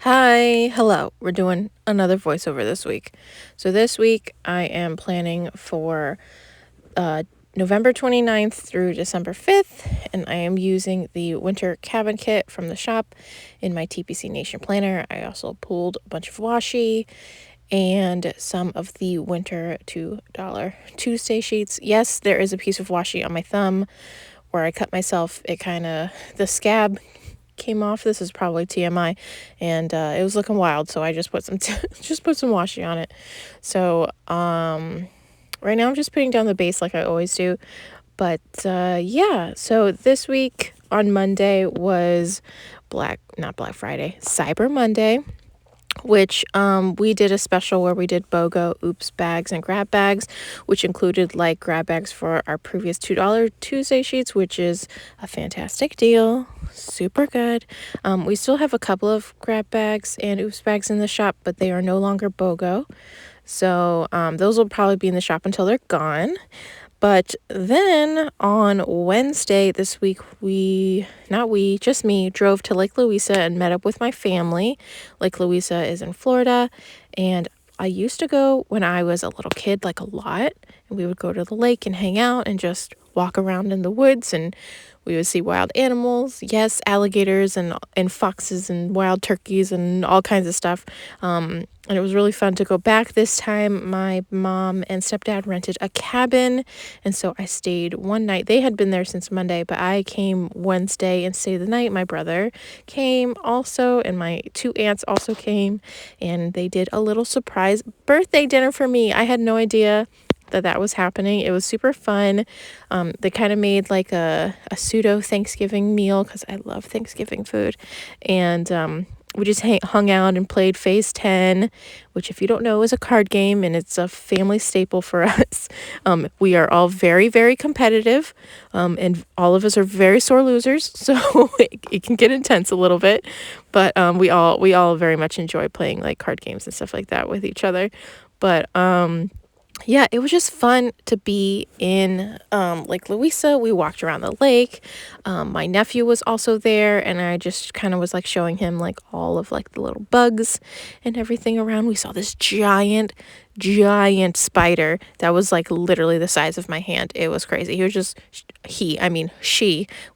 Hi, hello. We're doing another voiceover this week. So this week I am planning for uh, November 29th through December 5th, and I am using the winter cabin kit from the shop in my TPC Nation planner. I also pulled a bunch of washi and some of the winter $2 Tuesday sheets. Yes, there is a piece of washi on my thumb where I cut myself. The scab came off. This is probably TMI, and it was looking wild, so I just put some just put some washi on it. So right now I'm just putting down the base like I always do. But yeah, so this week on Monday was not Black Friday, Cyber Monday, which we did a special where we did BOGO, oops bags, and grab bags, which included like grab bags for our previous $2 Tuesday sheets, which is a fantastic deal. Super good. We still have a couple of grab bags and oops bags in the shop, but they are no longer BOGO. So those will probably be in the shop until they're gone. But then on Wednesday this week, just me, drove to Lake Louisa and met up with my family. Lake Louisa is in Florida, and I used to go when I was a little kid, like a lot, and we would go to the lake and hang out and just walk around in the woods, and we would see wild animals. Yes, alligators and foxes and wild turkeys and all kinds of stuff. And it was really fun to go back this time. My mom and stepdad rented a cabin, and so I stayed one night. They had been there since Monday, but I came Wednesday and stayed the night. My brother came also, and my two aunts also came, and they did a little surprise birthday dinner for me. I had no idea that was happening. It was super fun. They kind of made like a pseudo Thanksgiving meal because I love Thanksgiving food. And we just hung out and played Phase 10, which, if you don't know, is a card game, and it's a family staple for us. We are all very, very competitive, and all of us are very sore losers, so it can get intense a little bit. But we all very much enjoy playing like card games and stuff like that with each other. But yeah, it was just fun to be in Lake Louisa. We walked around the lake. My nephew was also there, and I just kind of was like showing him like all of like the little bugs and everything around. We saw this giant spider that was like literally the size of my hand. It was crazy. She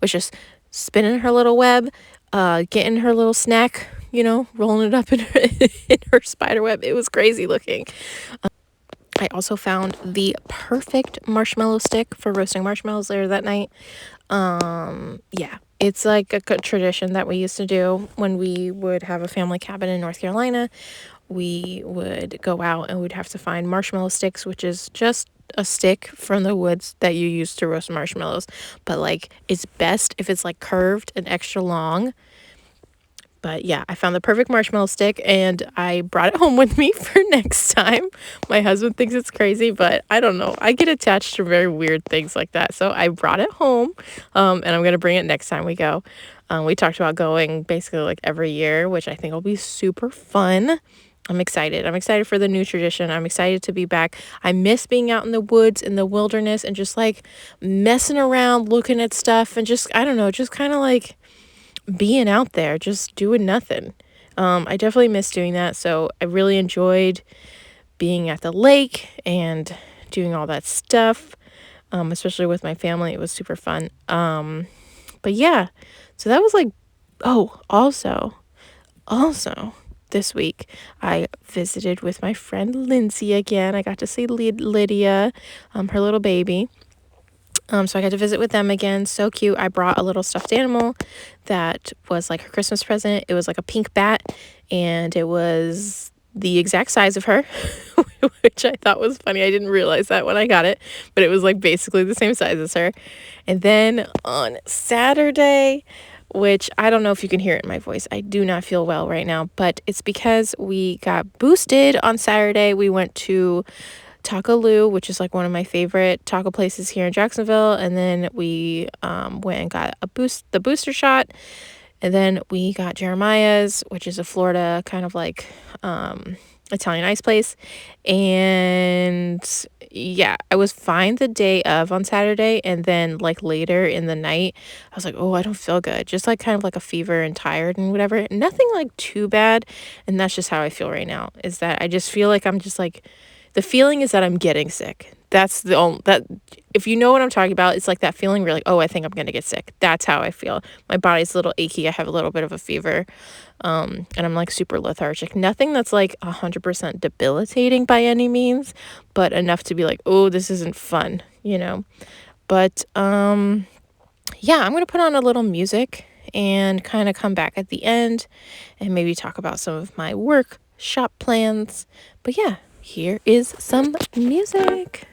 was just spinning her little web, getting her little snack, rolling it up in in her spider web. It was crazy looking. I also found the perfect marshmallow stick for roasting marshmallows later that night. Yeah, it's like a good tradition that we used to do when we would have a family cabin in North Carolina. We would go out and we'd have to find marshmallow sticks, which is just a stick from the woods that you use to roast marshmallows. But like, it's best if it's like curved and extra long. But yeah, I found the perfect marshmallow stick, and I brought it home with me for next time. My husband thinks it's crazy, but I don't know. I get attached to very weird things like that. So I brought it home, and I'm going to bring it next time we go. We talked about going basically like every year, which I think will be super fun. I'm excited. I'm excited for the new tradition. I'm excited to be back. I miss being out in the woods, in the wilderness, and just like messing around, looking at stuff, and just, I don't know, just kind of like being out there, just doing nothing. I definitely miss doing that. So I really enjoyed being at the lake and doing all that stuff, especially with my family. It was super fun. But yeah, so that was like, oh, also this week, I visited with my friend Lindsay again. I got to see Lydia, her little baby. So I got to visit with them again. So cute. I brought a little stuffed animal that was like her Christmas present. It was like a pink bat, and it was the exact size of her, which I thought was funny. I didn't realize that when I got it, but it was like basically the same size as her. And then on Saturday, which I don't know if you can hear it in my voice, I do not feel well right now, but it's because we got boosted on Saturday. We went to Taco, which is like one of my favorite taco places here in Jacksonville, and then we went and got the booster shot, and then we got Jeremiah's, which is a Florida kind of like Italian ice place. And yeah, I was fine the day of on Saturday. And then, like, later in the night, I was like, oh, I don't feel good. Just like kind of like a fever and tired and whatever. Nothing like too bad. And that's just how I feel right now, is that I just feel like I'm just like, the feeling is that I'm getting sick. That's the only, that, if you know what I'm talking about, it's like that feeling where, like, oh, I think I'm going to get sick. That's how I feel. My body's a little achy. I have a little bit of a fever. And I'm like super lethargic. Nothing that's like 100% debilitating by any means, but enough to be like, oh, this isn't fun, you know? But yeah, I'm going to put on a little music and kind of come back at the end and maybe talk about some of my workshop plans. But yeah, here is some music.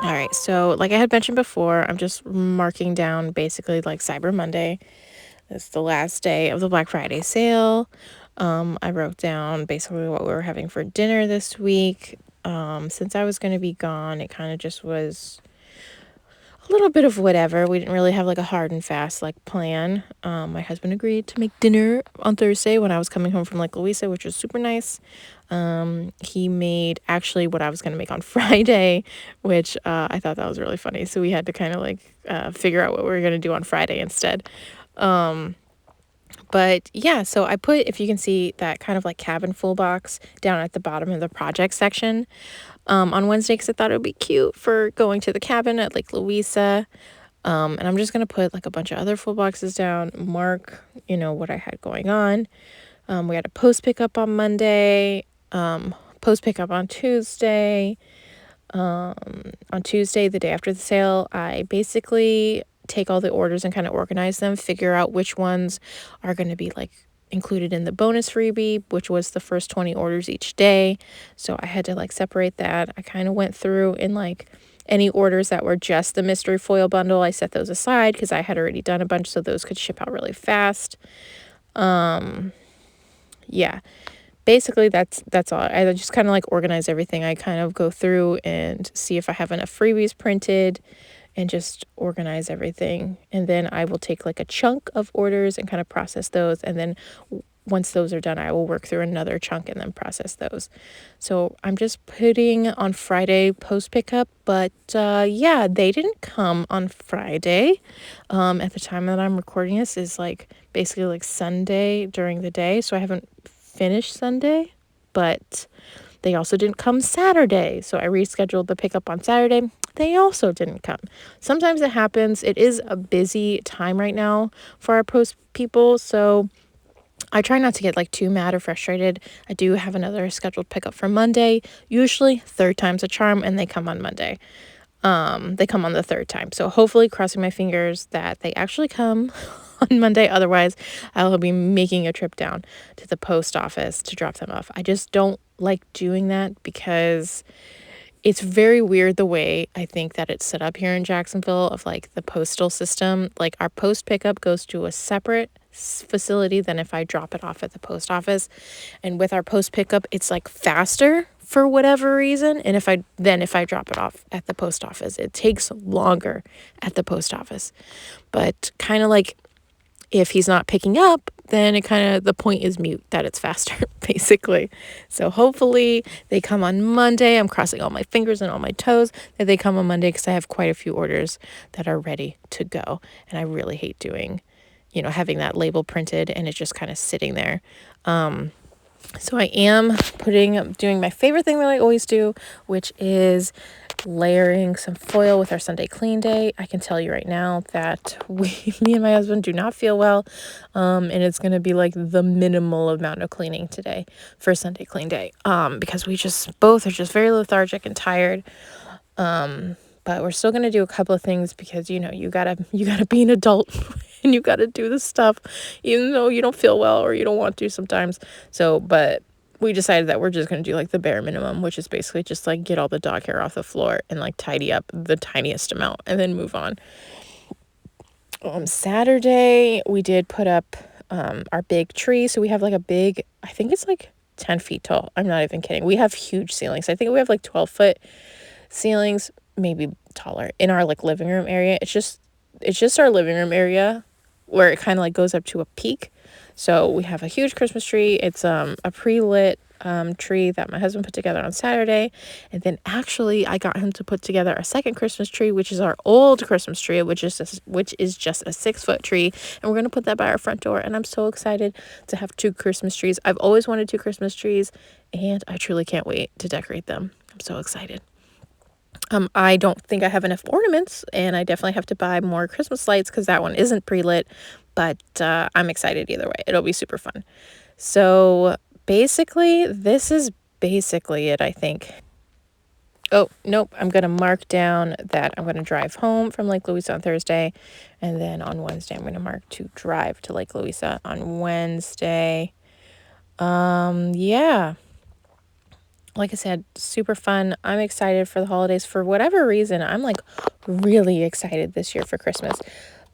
All right, so like I had mentioned before, I'm just marking down basically like Cyber Monday. It's the last day of the Black Friday sale. I wrote down basically what we were having for dinner this week. Since I was going to be gone, it kind of just was a little bit of whatever. We didn't really have like a hard and fast like plan. My husband agreed to make dinner on Thursday when I was coming home from Lake Louisa, which was super nice. He made actually what I was going to make on Friday, which I thought that was really funny. So we had to kind of like figure out what we were going to do on Friday instead. But yeah, so I put, if you can see, that kind of like cabin full box down at the bottom of the project section on Wednesday, because I thought it would be cute for going to the cabin at Lake Louisa. And I'm just going to put like a bunch of other full boxes down, mark, what I had going on. We had a post pickup on Monday, post pickup on Tuesday. On Tuesday, the day after the sale, I basically take all the orders and kind of organize them, figure out which ones are going to be like included in the bonus freebie, which was the first 20 orders each day. So I had to like separate that. I kind of went through and like any orders that were just the mystery foil bundle, I set those aside because I had already done a bunch, so those could ship out really fast. Yeah. Basically, that's all. I just kind of like organize everything. I kind of go through and see if I have enough freebies printed and just organize everything. And then I will take like a chunk of orders and kind of process those. And then once those are done, I will work through another chunk and then process those. So I'm just putting on Friday post pickup, but yeah, they didn't come on Friday. At the time that I'm recording this is like basically like Sunday during the day. So I haven't finished Sunday, but they also didn't come Saturday. So I rescheduled the pickup on Saturday. They also didn't come. Sometimes it happens. It is a busy time right now for our post people. So I try not to get like too mad or frustrated. I do have another scheduled pickup for Monday. Usually third time's a charm, and they come on Monday. They come on the third time. So hopefully, crossing my fingers that they actually come on Monday. Otherwise, I'll be making a trip down to the post office to drop them off. I just don't like doing that because it's very weird the way I think that it's set up here in Jacksonville of like the postal system. Like our post pickup goes to a separate facility than if I drop it off at the post office. And with our post pickup, it's like faster for whatever reason. And if I drop it off at the post office, it takes longer at the post office. But kind of like if he's not picking up, then the point is mute that it's faster, basically. So hopefully they come on Monday. I'm crossing all my fingers and all my toes that they come on Monday, because I have quite a few orders that are ready to go. And I really hate doing, having that label printed and it's just kind of sitting there. So I am doing my favorite thing that I always do, which is layering some foil with our Sunday clean day. I can tell you right now that me and my husband do not feel well. And it's going to be like the minimal amount of cleaning today for Sunday clean day. Because we just both are just very lethargic and tired. But we're still going to do a couple of things because, you gotta be an adult and you gotta do this stuff, even though you don't feel well or you don't want to sometimes. So, but we decided that we're just going to do like the bare minimum, which is basically just like get all the dog hair off the floor and like tidy up the tiniest amount and then move on. Saturday, we did put up our big tree. So we have like I think it's like 10 feet tall. I'm not even kidding. We have huge ceilings. I think we have like 12-foot ceilings, maybe taller, in our like living room area. It's just our living room area where it kind of like goes up to a peak. So we have a huge Christmas tree. It's a pre-lit tree that my husband put together on Saturday. And then actually I got him to put together a second Christmas tree, which is our old Christmas tree, which is just a 6-foot tree. And we're going to put that by our front door. And I'm so excited to have 2 Christmas trees. I've always wanted 2 Christmas trees and I truly can't wait to decorate them. I'm so excited. I don't think I have enough ornaments, and I definitely have to buy more Christmas lights because that one isn't pre-lit, but I'm excited either way. It'll be super fun. So basically, this is basically it, I think. Oh, nope. I'm going to mark down that I'm going to drive home from Lake Louisa on Thursday, and then on Wednesday, I'm going to mark to drive to Lake Louisa on Wednesday. Yeah. Like I said, super fun. I'm excited for the holidays. For whatever reason, I'm like really excited this year for Christmas.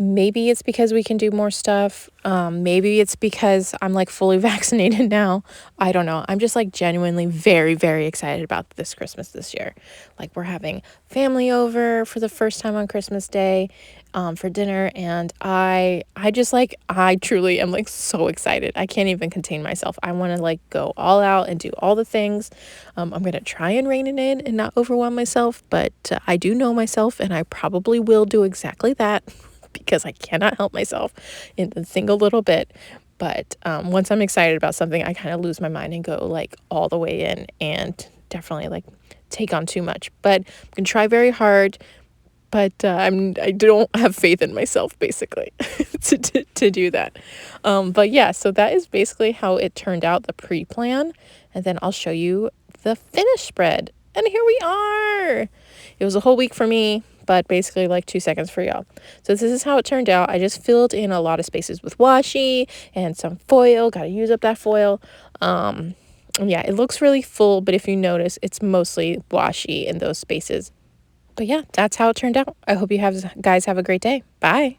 Maybe it's because we can do more stuff. Maybe it's because I'm like fully vaccinated now. I don't know. I'm just like genuinely very, very excited about this Christmas this year. Like we're having family over for the first time on Christmas Day for dinner. And I truly am like so excited. I can't even contain myself. I want to like go all out and do all the things. I'm going to try and rein it in and not overwhelm myself. But I do know myself and I probably will do exactly that. Because I cannot help myself in a single little bit. But once I'm excited about something, I kind of lose my mind and go like all the way in and definitely like take on too much. But I'm going to try very hard, but I don't have faith in myself basically to do that. But yeah, so that is basically how it turned out, the pre-plan. And then I'll show you the finished spread. And here we are. It was a whole week for me, but basically like 2 seconds for y'all. So this is how it turned out. I just filled in a lot of spaces with washi and some foil. Got to use up that foil. And yeah, it looks really full, but if you notice, it's mostly washi in those spaces. But yeah, that's how it turned out. I hope you guys have a great day. Bye.